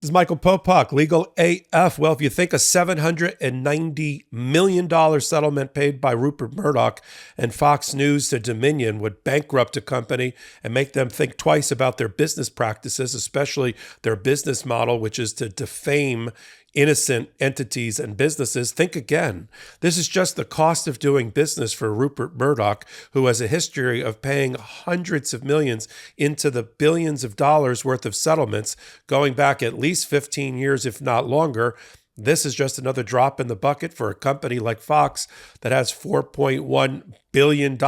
This is Michael Popok, Legal AF. Well, if you think a $790 million settlement paid by Rupert Murdoch and Fox News to Dominion would bankrupt a company and make them think twice about their business practices, especially their business model, which is to defame innocent entities and businesses, think again. This is just the cost of doing business for Rupert Murdoch, who has a history of paying hundreds of millions into the billions of dollars worth of settlements going back at least 15 years, if not longer. This is just another drop in the bucket for a company like Fox that has $4.1 billion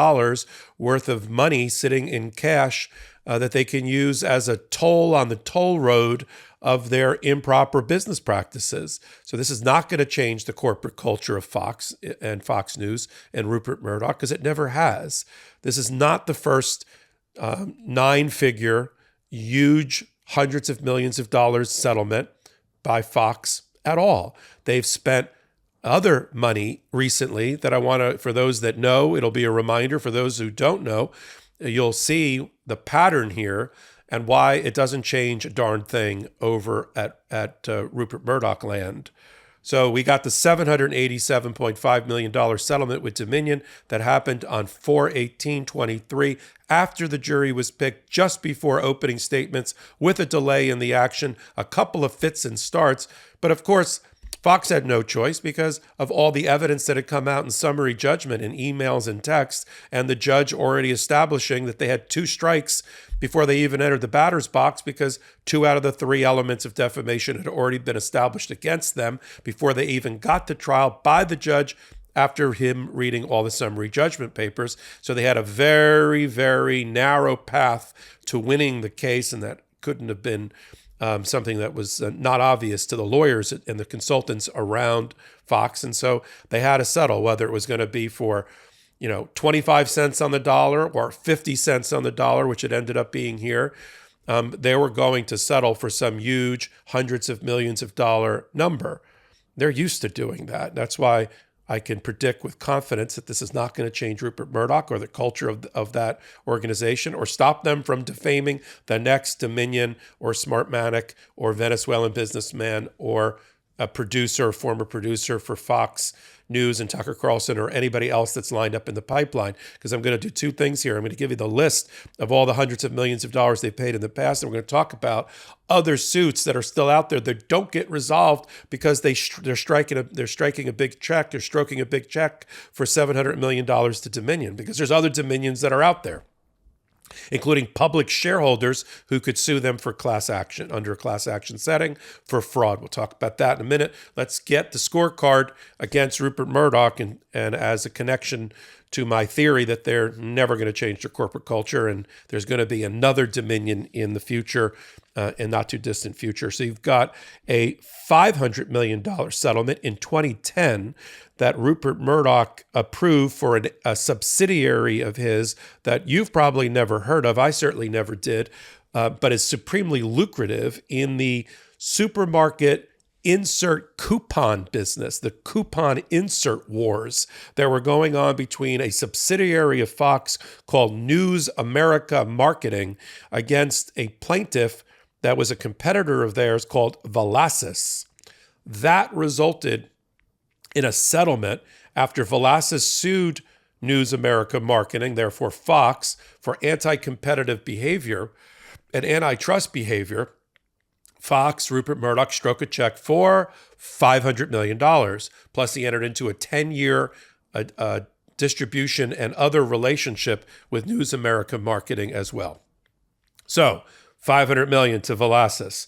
worth of money sitting in cash that they can use as a toll on the toll road of their improper business practices. So this is not going to change the corporate culture of Fox and Fox News and Rupert Murdoch, because it never has. This is not the first nine-figure, huge, hundreds of millions of dollars settlement by Fox at all. They've spent other money recently that I want to, for those that know, it'll be a reminder. For those who don't know, you'll see the pattern here and why it doesn't change a darn thing over at Rupert Murdoch land. So we got the $787.5 million settlement with Dominion that happened on 4/18/23 after the jury was picked, just before opening statements, with a delay in the action, a couple of fits and starts. But of course, Fox had no choice because of all the evidence that had come out in summary judgment in emails and texts, and the judge already establishing that they had two strikes before they even entered the batter's box, because 2 out of the 3 elements of defamation had already been established against them before they even got to trial by the judge after him reading all the summary judgment papers. So they had a very, very narrow path to winning the case, and that couldn't have been something that was not obvious to the lawyers and the consultants around Fox. And so they had to settle, whether it was going to be for 25 cents on the dollar or 50 cents on the dollar, which it ended up being here. They were going to settle for some huge hundreds of millions of dollar number. They're used to doing that. That's why I can predict with confidence that this is not going to change Rupert Murdoch or the culture of that organization, or stop them from defaming the next Dominion or Smartmatic or Venezuelan businessman or a producer or former producer for Fox News and Tucker Carlson or anybody else that's lined up in the pipeline. Because I'm going to do 2 things here. I'm going to give you the list of all the hundreds of millions of dollars they've paid in the past, and we're going to talk about other suits that are still out there that don't get resolved because they're striking a big check. They're stroking a big check for $700 million to Dominion, because there's other Dominions that are out there, including public shareholders who could sue them for class action, under a class action setting, for fraud. We'll talk about that in a minute. Let's get the scorecard against Rupert Murdoch and as a connection to my theory that they're never going to change their corporate culture, and there's going to be another Dominion in the future, in not too distant future. So you've got a $500 million settlement in 2010 that Rupert Murdoch approved for a subsidiary of his that you've probably never heard of. I certainly never did, but is supremely lucrative in the supermarket insert coupon business, the coupon insert wars that were going on between a subsidiary of Fox called News America Marketing against a plaintiff that was a competitor of theirs called Velasas. That resulted in a settlement after Velasas sued News America Marketing, therefore Fox, for anti-competitive behavior and antitrust behavior. Fox, Rupert Murdoch, struck a check for $500 million. Plus, he entered into a 10-year distribution and other relationship with News America Marketing as well. So, $500 million to Velasas.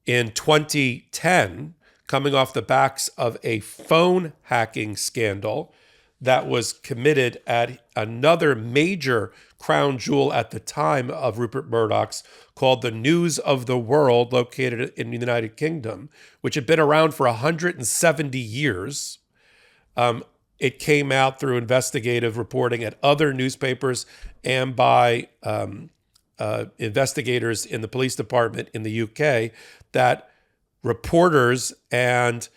In 2010, coming off the backs of a phone hacking scandal that was committed at another major crown jewel at the time of Rupert Murdoch's, called the News of the World, located in the United Kingdom, which had been around for 170 years. It came out through investigative reporting at other newspapers and by investigators in the police department in the UK that reporters and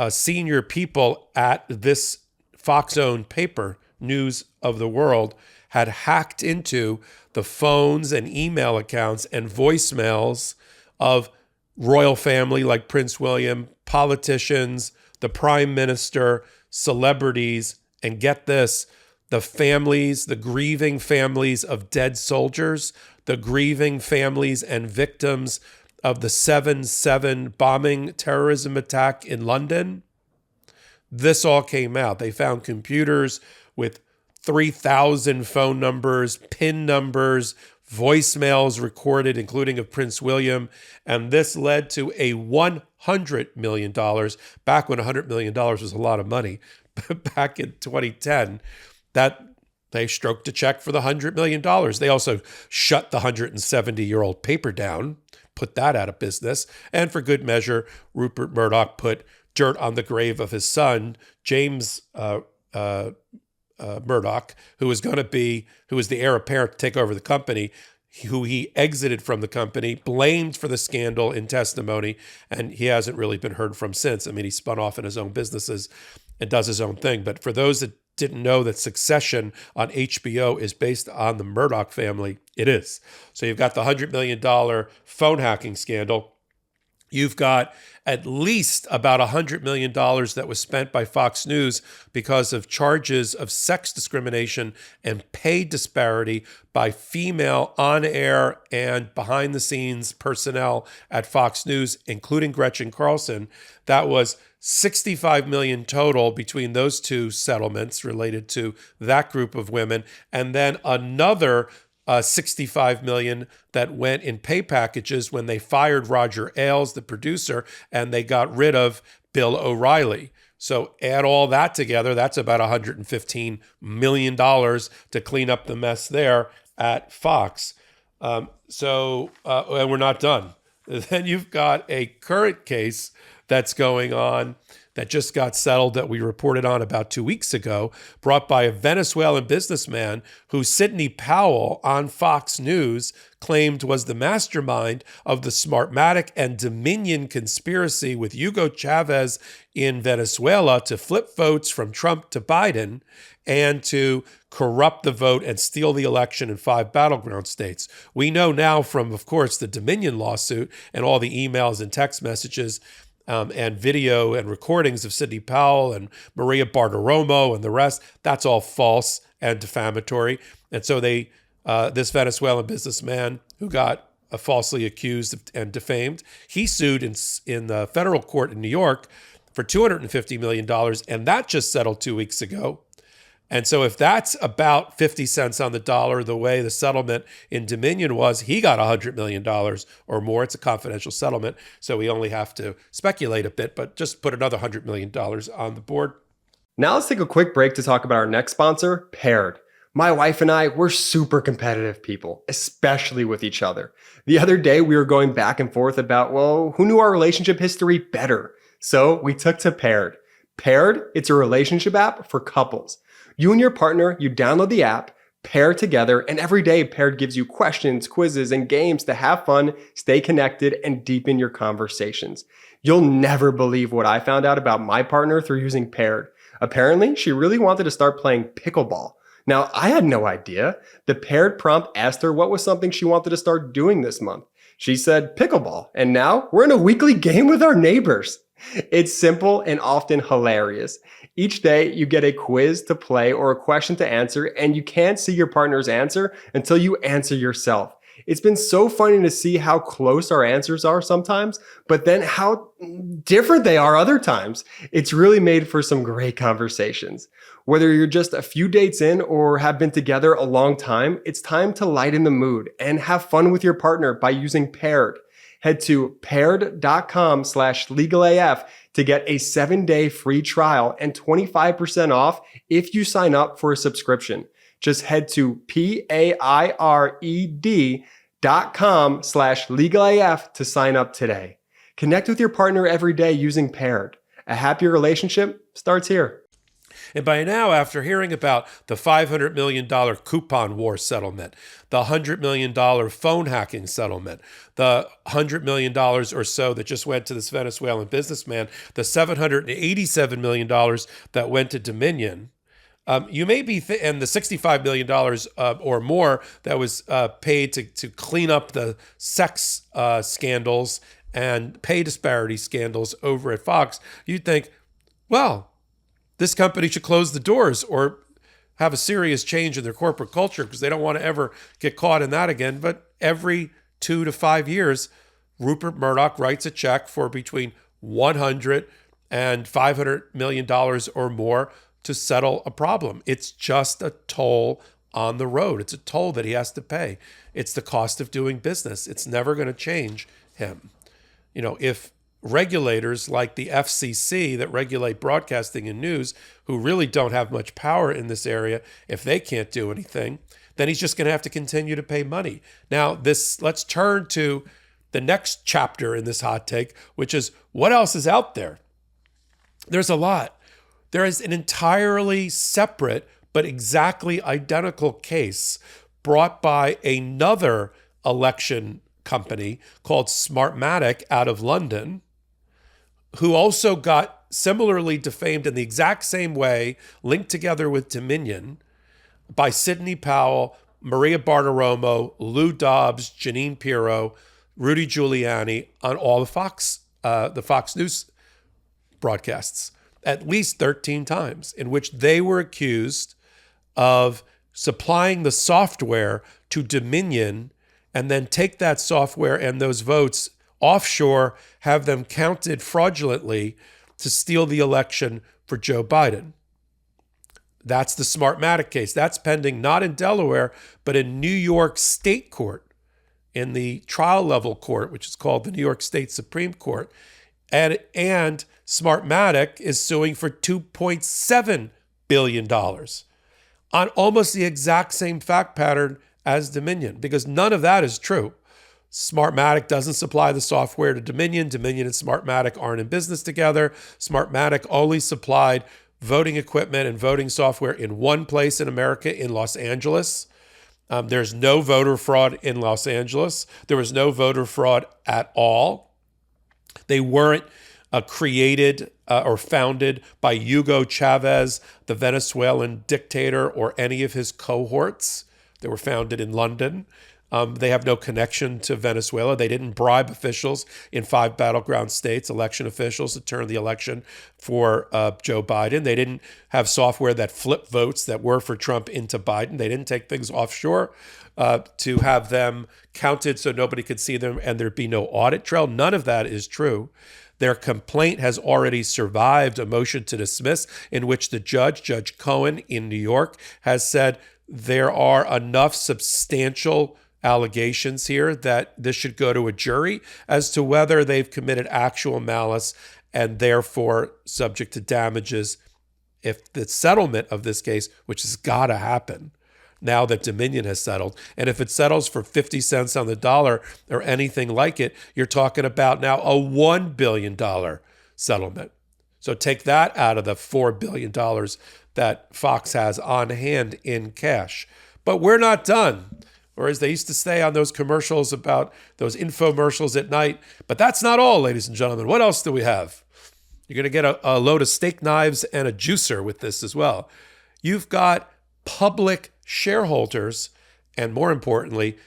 senior people at this Fox-owned paper, News of the World, had hacked into the phones and email accounts and voicemails of royal family like Prince William, politicians, the prime minister, celebrities, and get this, the families, the grieving families of dead soldiers, the grieving families and victims of the 7/7 bombing terrorism attack in London. This all came out. They found computers with 3,000 phone numbers, PIN numbers, voicemails recorded, including of Prince William. And this led to a $100 million, back when $100 million was a lot of money, back in 2010, that they stroked a check for the $100 million. They also shut the 170-year-old paper down, put that out of business. And for good measure, Rupert Murdoch put dirt on the grave of his son, James Murdoch, who was the heir apparent to take over the company, who he exited from the company, blamed for the scandal in testimony, and he hasn't really been heard from since. I mean, he spun off in his own businesses and does his own thing. But for those that didn't know that Succession on HBO is based on the Murdoch family, it is. So you've got the $100 million phone hacking scandal. You've got at least about $100 million that was spent by Fox News because of charges of sex discrimination and pay disparity by female on-air and behind-the-scenes personnel at Fox News, including Gretchen Carlson. That was $65 million total between those two settlements related to that group of women, and then another $65 million that went in pay packages when they fired Roger Ailes, the producer, and they got rid of Bill O'Reilly. So add all that together, that's about $115 million to clean up the mess there at Fox. And we're not done. Then you've got a current case that's going on that just got settled that we reported on about 2 weeks ago, brought by a Venezuelan businessman who Sidney Powell on Fox News claimed was the mastermind of the Smartmatic and Dominion conspiracy with Hugo Chavez in Venezuela to flip votes from Trump to Biden and to corrupt the vote and steal the election in 5 battleground states. We know now from, of course, the Dominion lawsuit and all the emails and text messages and video and recordings of Sidney Powell and Maria Bartiromo and the rest, that's all false and defamatory. And so this Venezuelan businessman who got falsely accused and defamed, he sued in the federal court in New York for $250 million, and that just settled 2 weeks ago. And so if that's about 50 cents on the dollar, the way the settlement in Dominion was, he got $100 million or more. It's a confidential settlement, so we only have to speculate a bit, but just put another $100 million on the board. Now let's take a quick break to talk about our next sponsor, Paired. My wife and I, we're super competitive people, especially with each other. The other day, we were going back and forth about, well, who knew our relationship history better? So we took to Paired. Paired, it's a relationship app for couples. You and your partner, you download the app, pair together, and every day Paired gives you questions, quizzes, and games to have fun, stay connected, and deepen your conversations. You'll never believe what I found out about my partner through using Paired. Apparently, she really wanted to start playing pickleball. Now, I had no idea. The Paired prompt asked her what was something she wanted to start doing this month. She said pickleball, and now we're in a weekly game with our neighbors. It's simple and often hilarious. Each day you get a quiz to play or a question to answer, and you can't see your partner's answer until you answer yourself. It's been so funny to see how close our answers are sometimes, but then how different they are other times. It's really made for some great conversations. Whether you're just a few dates in or have been together a long time, it's time to lighten the mood and have fun with your partner by using Paired. Head to paired.com/legalaf to get a 7-day free trial and 25% off if you sign up for a subscription. Just head to paired.com/legalaf to sign up today. Connect with your partner every day using Paired. A happier relationship starts here. And by now, after hearing about the $500 million coupon war settlement, the $100 million phone hacking settlement, the $100 million or so that just went to this Venezuelan businessman, the $787 million that went to Dominion, you may be, and the $65 million or more that was paid to clean up the sex scandals and pay disparity scandals over at Fox, you'd think, well, this company should close the doors or have a serious change in their corporate culture because they don't want to ever get caught in that again. But every 2 to 5 years, Rupert Murdoch writes a check for between $100 and $500 million or more to settle a problem. It's just a toll on the road. It's a toll that he has to pay. It's the cost of doing business. It's never going to change him. If regulators like the FCC that regulate broadcasting and news, who really don't have much power in this area, if they can't do anything, then he's just going to have to continue to pay money. Now, let's turn to the next chapter in this hot take, which is what else is out there? There's a lot. There is an entirely separate but exactly identical case brought by another election company called Smartmatic out of London, who also got similarly defamed in the exact same way, linked together with Dominion, by Sidney Powell, Maria Bartiromo, Lou Dobbs, Janine Pirro, Rudy Giuliani on all the Fox News broadcasts, at least 13 times, in which they were accused of supplying the software to Dominion and then take that software and those votes offshore, have them counted fraudulently to steal the election for Joe Biden. That's the Smartmatic case. That's pending not in Delaware, but in New York State Court, in the trial level court, which is called the New York State Supreme Court. And Smartmatic is suing for $2.7 billion on almost the exact same fact pattern as Dominion, because none of that is true. Smartmatic doesn't supply the software to Dominion. Dominion and Smartmatic aren't in business together. Smartmatic only supplied voting equipment and voting software in one place in America, in Los Angeles. There's no voter fraud in Los Angeles. There was no voter fraud at all. They weren't created or founded by Hugo Chavez, the Venezuelan dictator, or any of his cohorts. They were founded in London. They have no connection to Venezuela. They didn't bribe officials in 5 battleground states, election officials, to turn the election for Joe Biden. They didn't have software that flipped votes that were for Trump into Biden. They didn't take things offshore to have them counted so nobody could see them and there'd be no audit trail. None of that is true. Their complaint has already survived a motion to dismiss in which the Judge Cohen in New York, has said there are enough substantial allegations here that this should go to a jury as to whether they've committed actual malice and therefore subject to damages if the settlement of this case, which has got to happen now that Dominion has settled. And if it settles for 50 cents on the dollar or anything like it, you're talking about now a $1 billion settlement. So take that out of the $4 billion that Fox has on hand in cash. But we're not done. Or as they used to say on those commercials about those infomercials at night, but that's not all, ladies and gentlemen. What else do we have? You're going to get a load of steak knives and a juicer with this as well. You've got public shareholders and, more importantly,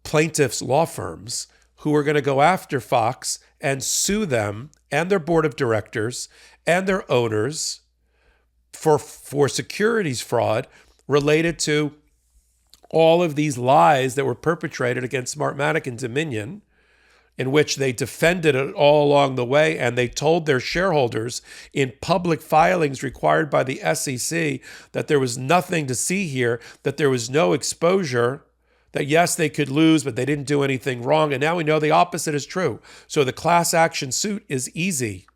plaintiffs' law firms who are going to go after Fox and sue them and their board of directors and their owners for securities fraud related to all of these lies that were perpetrated against Smartmatic and Dominion, in which they defended it all along the way, and they told their shareholders in public filings required by the SEC that there was nothing to see here, that there was no exposure, that yes, they could lose, but they didn't do anything wrong. And now we know the opposite is true. So the class action suit is easy.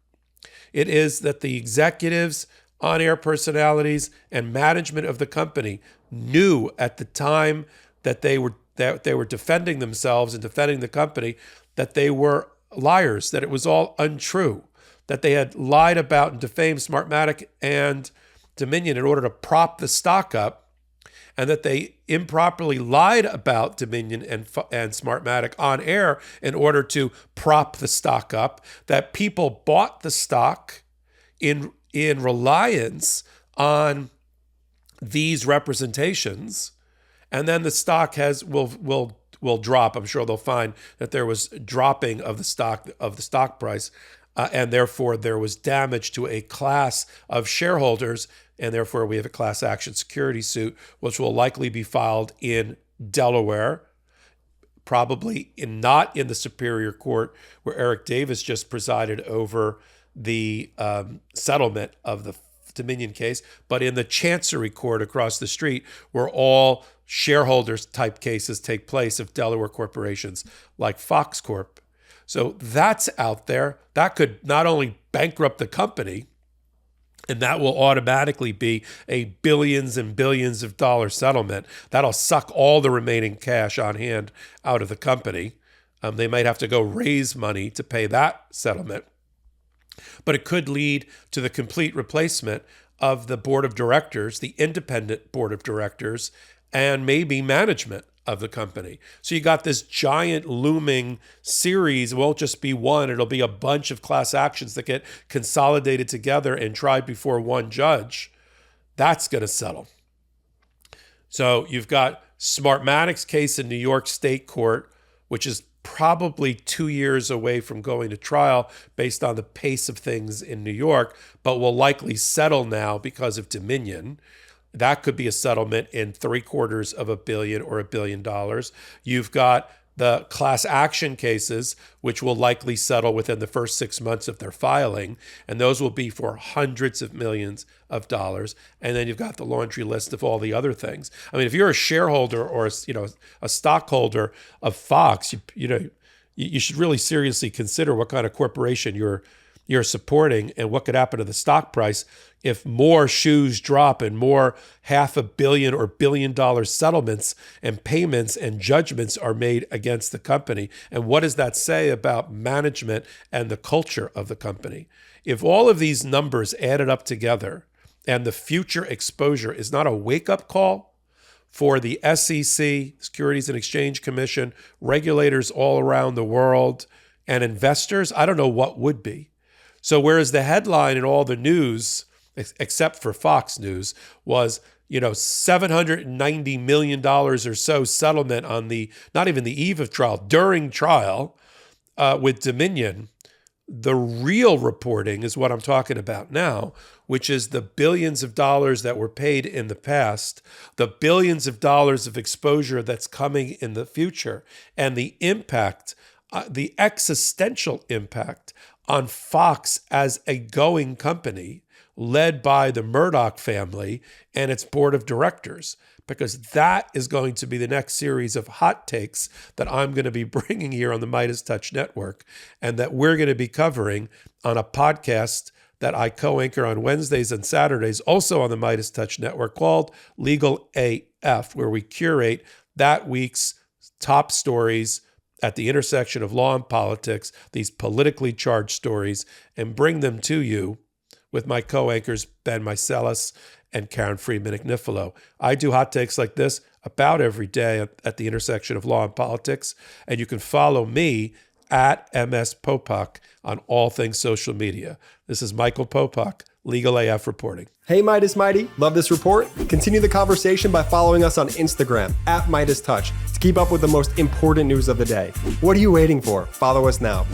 It is that the executives, on-air personalities, and management of the company knew at the time that they were defending themselves and defending the company that they were liars, that it was all untrue, that they had lied about and defamed Smartmatic and Dominion in order to prop the stock up, and that they improperly lied about Dominion and Smartmatic on air in order to prop the stock up, that people bought the stock in reliance on these representations, and then the stock will will drop. I'm sure they'll find that there was dropping of the stock price, and therefore there was damage to a class of shareholders, and therefore we have a class action security suit, which will likely be filed in Delaware, probably not in the Superior Court where Eric Davis just presided over the settlement of the Dominion case, but in the Chancery Court across the street where all shareholders type cases take place of Delaware corporations like Fox Corp. So that's out there. That could not only bankrupt the company, and that will automatically be a billions and billions of dollar settlement. That'll suck all the remaining cash on hand out of the company. They might have to go raise money to pay that settlement. But it could lead to the complete replacement of the board of directors, the independent board of directors, and maybe management of the company. So you got this giant looming series. It won't just be one. It'll be a bunch of class actions that get consolidated together and tried before one judge. That's going to settle. So you've got Smartmatic's case in New York State Court, which is probably 2 years away from going to trial based on the pace of things in New York, but will likely settle now because of Dominion. That could be a settlement in $750 million or $1 billion. You've got the class action cases, which will likely settle within the first 6 months of their filing, and those will be for hundreds of millions of dollars. And then you've got the laundry list of all the other things. I mean, if you're a shareholder or a stockholder of Fox, you should really seriously consider what kind of corporation you're supporting and what could happen to the stock price if more shoes drop and more $500 million or $1 billion settlements and payments and judgments are made against the company. And what does that say about management and the culture of the company? If all of these numbers added up together and the future exposure is not a wake-up call for the SEC, Securities and Exchange Commission, regulators all around the world, and investors, I don't know what would be. So whereas the headline in all the news, except for Fox News, was $790 million or so settlement on not even the eve of trial, during trial with Dominion, the real reporting is what I'm talking about now, which is the billions of dollars that were paid in the past, the billions of dollars of exposure that's coming in the future, and the impact, the existential impact on Fox as a going company led by the Murdoch family and its board of directors, because that is going to be the next series of hot takes that I'm going to be bringing here on the MeidasTouch Network and that we're going to be covering on a podcast that I co-anchor on Wednesdays and Saturdays, also on the MeidasTouch Network, called Legal AF, where we curate that week's top stories at the intersection of law and politics, these politically charged stories, and bring them to you with my co-anchors, Ben Meiselas and Karen Friedman-Agnifilo. I do hot takes like this about every day at the intersection of law and politics, and you can follow me at MS Popok on all things social media. This is Michael Popok, Legal AF reporting. Hey, Midas Mighty, love this report? Continue the conversation by following us on Instagram at MeidasTouch to keep up with the most important news of the day. What are you waiting for? Follow us now.